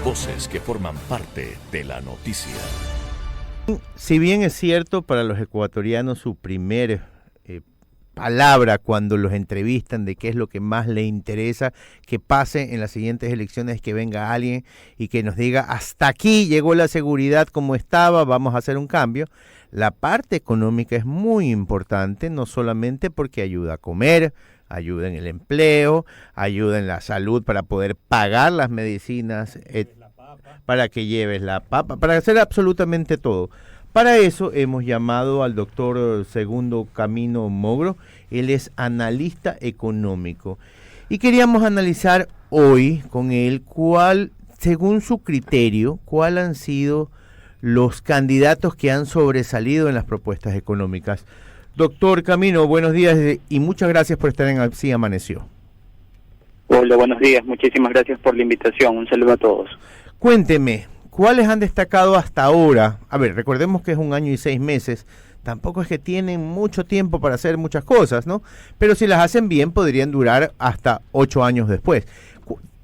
Voces que forman parte de la noticia. Si bien es cierto, para los ecuatorianos su primer palabra cuando los entrevistan de qué es lo que más le interesa que pase en las siguientes elecciones es que venga alguien y que nos diga hasta aquí llegó la seguridad como estaba, vamos a hacer un cambio. La parte económica es muy importante, no solamente porque ayuda a comer, ayuda en el empleo, ayuda en la salud para poder pagar las medicinas, para que lleves la papa, para hacer absolutamente todo. Para eso hemos llamado al doctor Segundo Camino Mogro, él es analista económico. Y queríamos analizar hoy con él según su criterio, cuál han sido los candidatos que han sobresalido en las propuestas económicas. Doctor Camino, buenos días y muchas gracias por estar en Así Amaneció. Hola, buenos días, muchísimas gracias por la invitación, un saludo a todos. Cuénteme, ¿cuáles han destacado hasta ahora? A ver, recordemos que es 1 año y 6 meses, tampoco es que tienen mucho tiempo para hacer muchas cosas, ¿no? Pero si las hacen bien, podrían durar hasta 8 años después.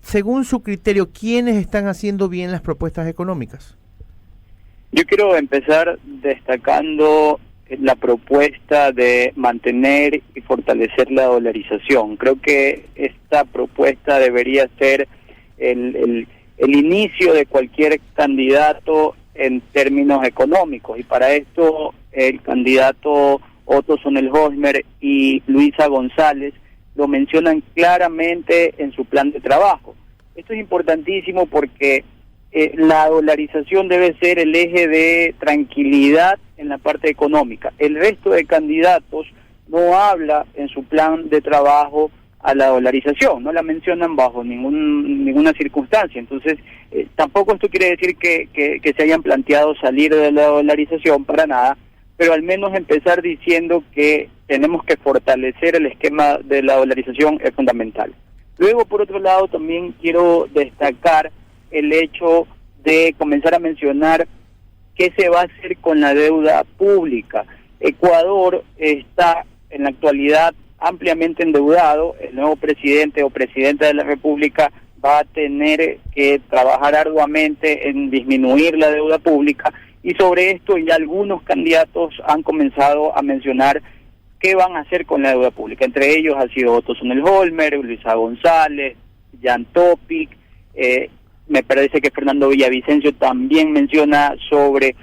Según su criterio, ¿quiénes están haciendo bien las propuestas económicas? Yo quiero empezar destacando la propuesta de mantener y fortalecer la dolarización. Creo que esta propuesta debería ser el inicio de cualquier candidato en términos económicos, y para esto el candidato Otto Sonnenholmer y Luisa González lo mencionan claramente en su plan de trabajo. Esto es importantísimo porque la dolarización debe ser el eje de tranquilidad en la parte económica. El resto de candidatos no habla en su plan de trabajo a la dolarización, no la mencionan bajo ninguna circunstancia. Entonces, tampoco esto quiere decir que se hayan planteado salir de la dolarización para nada, pero al menos empezar diciendo que tenemos que fortalecer el esquema de la dolarización es fundamental. Luego, por otro lado, también quiero destacar el hecho de comenzar a mencionar qué se va a hacer con la deuda pública. Ecuador está en la actualidad ampliamente endeudado. El nuevo presidente o presidenta de la República va a tener que trabajar arduamente en disminuir la deuda pública, y sobre esto ya algunos candidatos han comenzado a mencionar qué van a hacer con la deuda pública. Entre ellos ha sido Otto Sonnenholmer, Luisa González, Jan Topic, me parece que Fernando Villavicencio también menciona sobre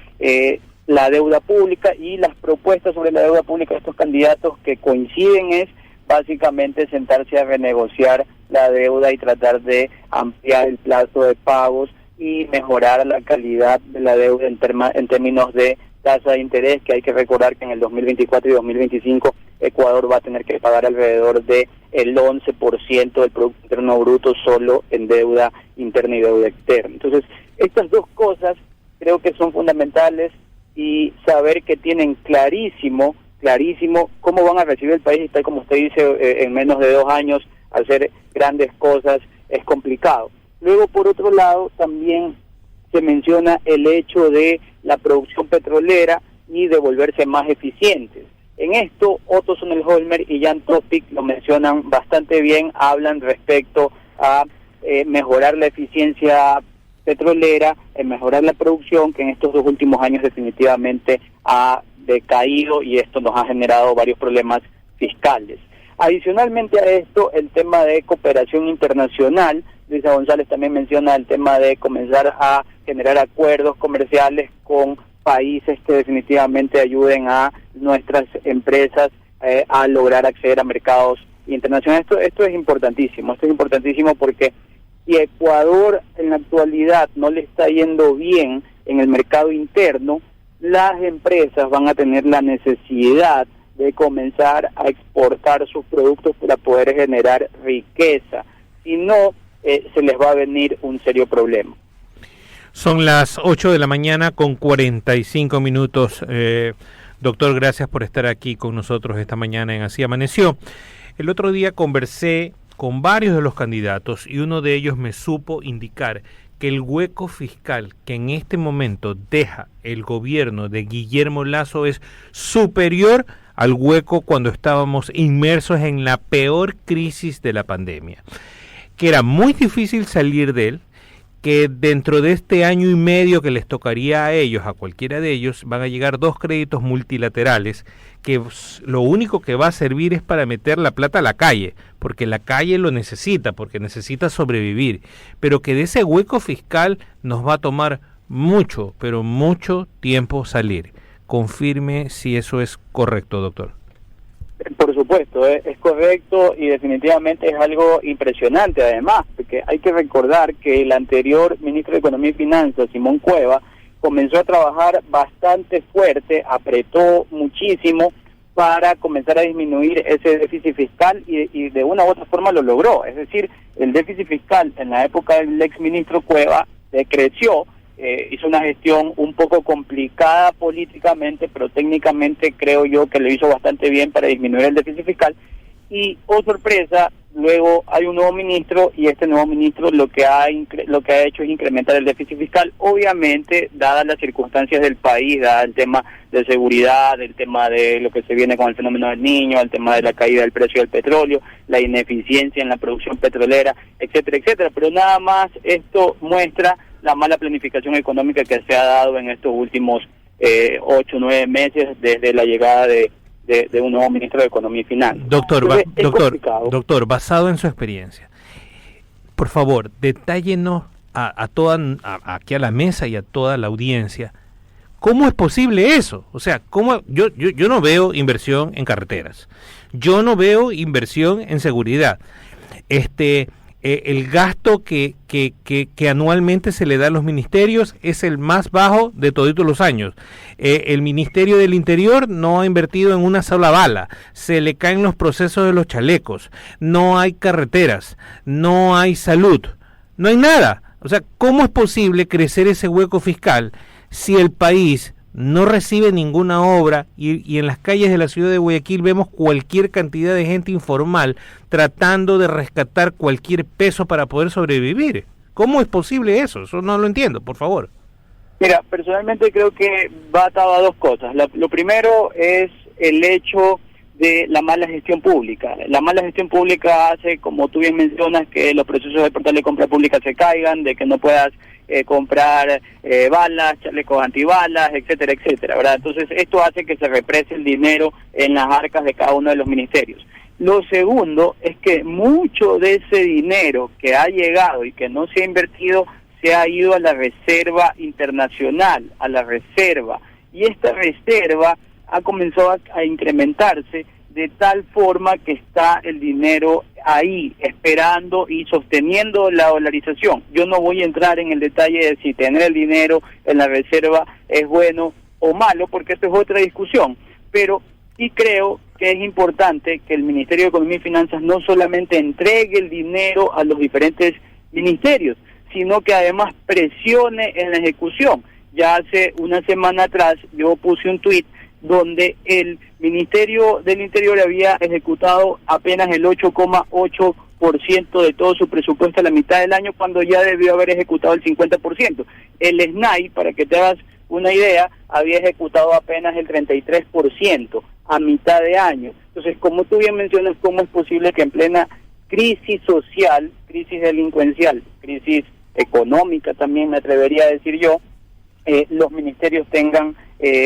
la deuda pública, y las propuestas sobre la deuda pública de estos candidatos que coinciden es básicamente sentarse a renegociar la deuda y tratar de ampliar el plazo de pagos y mejorar la calidad de la deuda en términos de tasa de interés, que hay que recordar que en el 2024 y 2025 Ecuador va a tener que pagar alrededor de el 11% del Producto Interno Bruto solo en deuda interna y deuda externa. Entonces, estas dos cosas creo que son fundamentales, y saber que tienen clarísimo cómo van a recibir el país, y tal como usted dice, en menos de 2 años hacer grandes cosas es complicado. Luego, por otro lado, también se menciona el hecho de la producción petrolera y de volverse más eficientes. En esto, Otto Sonnenholmer y Jan Topic lo mencionan bastante bien, hablan respecto a mejorar la eficiencia petrolera, mejorar la producción, que en estos 2 últimos años definitivamente ha decaído, y esto nos ha generado varios problemas fiscales. Adicionalmente a esto, el tema de cooperación internacional. Luisa González también menciona el tema de comenzar a generar acuerdos comerciales con países que definitivamente ayuden a nuestras empresas a lograr acceder a mercados internacionales. Esto es importantísimo, porque si Ecuador en la actualidad no le está yendo bien en el mercado interno, las empresas van a tener la necesidad de comenzar a exportar sus productos para poder generar riqueza. Si no, se les va a venir un serio problema. Son las 8 de la mañana con 45 minutos. Doctor, gracias por estar aquí con nosotros esta mañana en Así Amaneció. El otro día conversé con varios de los candidatos y uno de ellos me supo indicar que el hueco fiscal que en este momento deja el gobierno de Guillermo Lasso es superior al hueco cuando estábamos inmersos en la peor crisis de la pandemia, que era muy difícil salir de él, que dentro de este año y medio que les tocaría a ellos, a cualquiera de ellos, van a llegar 2 créditos multilaterales, que lo único que va a servir es para meter la plata a la calle, porque la calle lo necesita, porque necesita sobrevivir, pero que de ese hueco fiscal nos va a tomar mucho, pero mucho tiempo salir. Confirme si eso es correcto, doctor. Por supuesto, es correcto y definitivamente es algo impresionante además, porque hay que recordar que el anterior ministro de Economía y Finanzas, Simón Cueva, comenzó a trabajar bastante fuerte, apretó muchísimo para comenzar a disminuir ese déficit fiscal y de una u otra forma lo logró. Es decir, el déficit fiscal en la época del exministro Cueva decreció. Hizo una gestión un poco complicada políticamente, pero técnicamente creo yo que lo hizo bastante bien para disminuir el déficit fiscal. Y, oh sorpresa, luego hay un nuevo ministro y este nuevo ministro lo que ha hecho es incrementar el déficit fiscal, obviamente, dadas las circunstancias del país, dada el tema de seguridad, el tema de lo que se viene con el fenómeno del Niño, el tema de la caída del precio del petróleo, la ineficiencia en la producción petrolera, etcétera, etcétera. Pero nada más esto muestra la mala planificación económica que se ha dado en estos últimos 8 o 9 meses desde la llegada de un nuevo ministro de Economía y Finanzas. Doctor, basado en su experiencia, por favor, detállenos aquí a la mesa y a toda la audiencia, ¿cómo es posible eso? O sea, ¿cómo? Yo no veo inversión en carreteras, yo no veo inversión en seguridad, el gasto que anualmente se le da a los ministerios es el más bajo de toditos los años. El Ministerio del Interior no ha invertido en una sola bala, se le caen los procesos de los chalecos, no hay carreteras, no hay salud, no hay nada. O sea, ¿cómo es posible crecer ese hueco fiscal si el país no recibe ninguna obra y en las calles de la ciudad de Guayaquil vemos cualquier cantidad de gente informal tratando de rescatar cualquier peso para poder sobrevivir? ¿Cómo es posible eso? Eso no lo entiendo, por favor. Mira, personalmente creo que va atado a dos cosas. Lo primero es el hecho de la mala gestión pública. La mala gestión pública hace, como tú bien mencionas, que los procesos de portal de compra pública se caigan, de que no puedas comprar balas, chalecos antibalas, etcétera, etcétera, ¿verdad? Entonces esto hace que se represe el dinero en las arcas de cada uno de los ministerios. Lo segundo es que mucho de ese dinero que ha llegado y que no se ha invertido se ha ido a la reserva internacional, a la reserva, y esta reserva ha comenzado a incrementarse de tal forma que está el dinero ahí esperando y sosteniendo la dolarización. Yo no voy a entrar en el detalle de si tener el dinero en la reserva es bueno o malo, porque esto es otra discusión, pero sí creo que es importante que el Ministerio de Economía y Finanzas no solamente entregue el dinero a los diferentes ministerios, sino que además presione en la ejecución. Ya hace una semana atrás yo puse un tuit donde el Ministerio del Interior había ejecutado apenas el 8,8% de todo su presupuesto a la mitad del año, cuando ya debió haber ejecutado el 50%. El SNAI, para que te hagas una idea, había ejecutado apenas el 33% a mitad de año. Entonces, como tú bien mencionas, ¿cómo es posible que en plena crisis social, crisis delincuencial, crisis económica también me atrevería a decir yo, los ministerios tengan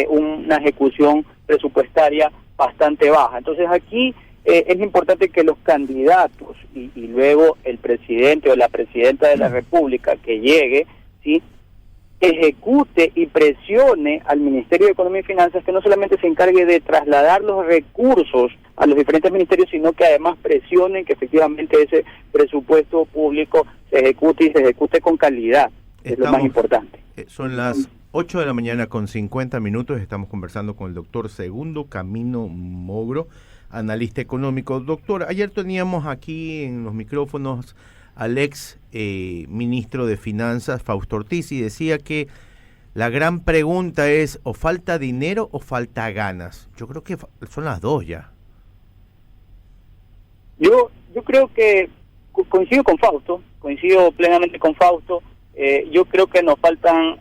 una ejecución presupuestaria bastante baja? Entonces aquí es importante que los candidatos y luego el presidente o la presidenta de la República que llegue, ¿sí?, ejecute y presione al Ministerio de Economía y Finanzas, que no solamente se encargue de trasladar los recursos a los diferentes ministerios, sino que además presionen que efectivamente ese presupuesto público se ejecute y se ejecute con calidad. Es lo más importante. Son las 8 de la mañana con 50 minutos. Estamos conversando con el doctor Segundo Camino Mogro, analista económico. Doctor, ayer teníamos aquí en los micrófonos al ex ministro de Finanzas, Fausto Ortiz, y decía que la gran pregunta es, ¿o falta dinero o falta ganas? Yo creo que son las dos ya. Yo creo que coincido plenamente con Fausto. Yo creo que nos faltan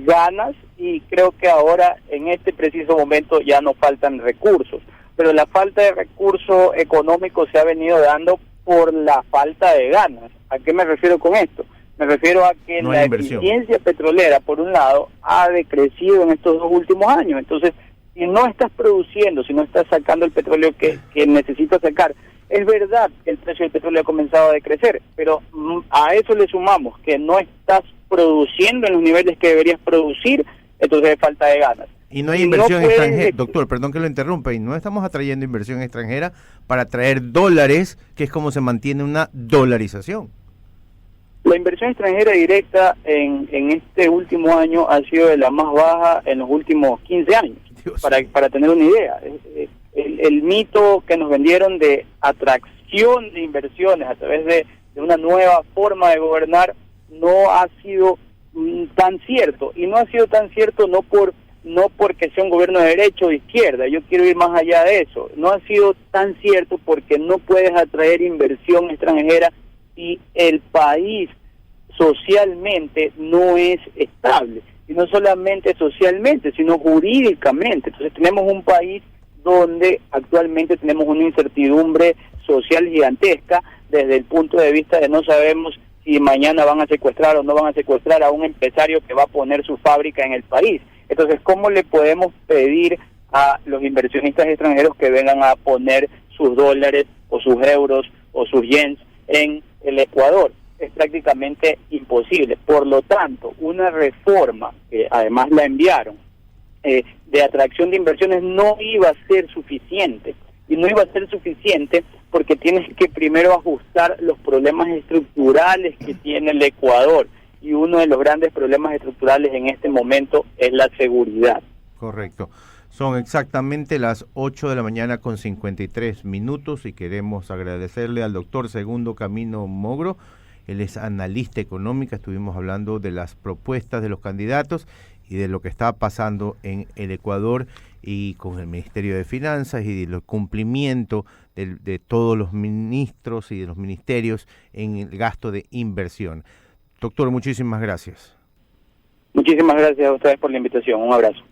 ganas, y creo que ahora en este preciso momento ya nos faltan recursos, pero la falta de recursos económicos se ha venido dando por la falta de ganas. ¿A qué me refiero con esto? Me refiero a que No la hay inversión. eficiencia petrolera, por un lado, ha decrecido en estos 2 últimos años. Entonces, si no estás produciendo, si no estás sacando el petróleo que necesitas sacar, es verdad que el precio del petróleo ha comenzado a decrecer, pero a eso le sumamos que no estás produciendo en los niveles que deberías producir, entonces es falta de ganas. Y no hay Y inversión no puedes- extranjera, doctor, perdón que lo interrumpa, y no estamos atrayendo inversión extranjera para traer dólares, que es como se mantiene una dolarización. La inversión extranjera directa en este último año ha sido de la más baja en los últimos 15 años, Dios. para tener una idea. El mito que nos vendieron de atracción de inversiones a través de una nueva forma de gobernar no ha sido tan cierto, y no ha sido tan cierto no porque sea un gobierno de derecha o de izquierda. Yo quiero ir más allá de eso. No ha sido tan cierto porque no puedes atraer inversión extranjera y el país socialmente no es estable, y no solamente socialmente, sino jurídicamente. Entonces tenemos un país donde actualmente tenemos una incertidumbre social gigantesca desde el punto de vista de no sabemos si mañana van a secuestrar o no van a secuestrar a un empresario que va a poner su fábrica en el país. Entonces, ¿cómo le podemos pedir a los inversionistas extranjeros que vengan a poner sus dólares o sus euros o sus yens en el Ecuador? Es prácticamente imposible. Por lo tanto, una reforma, que además la enviaron, de atracción de inversiones no iba a ser suficiente. Y no iba a ser suficiente porque tienes que primero ajustar los problemas estructurales que tiene el Ecuador. Y uno de los grandes problemas estructurales en este momento es la seguridad. Correcto. Son exactamente las 8 de la mañana con 53 minutos y queremos agradecerle al doctor Segundo Camino Mogro. Él es analista económica. Estuvimos hablando de las propuestas de los candidatos y de lo que está pasando en el Ecuador y con el Ministerio de Finanzas y del cumplimiento de todos los ministros y de los ministerios en el gasto de inversión. Doctor, muchísimas gracias. Muchísimas gracias a ustedes por la invitación. Un abrazo.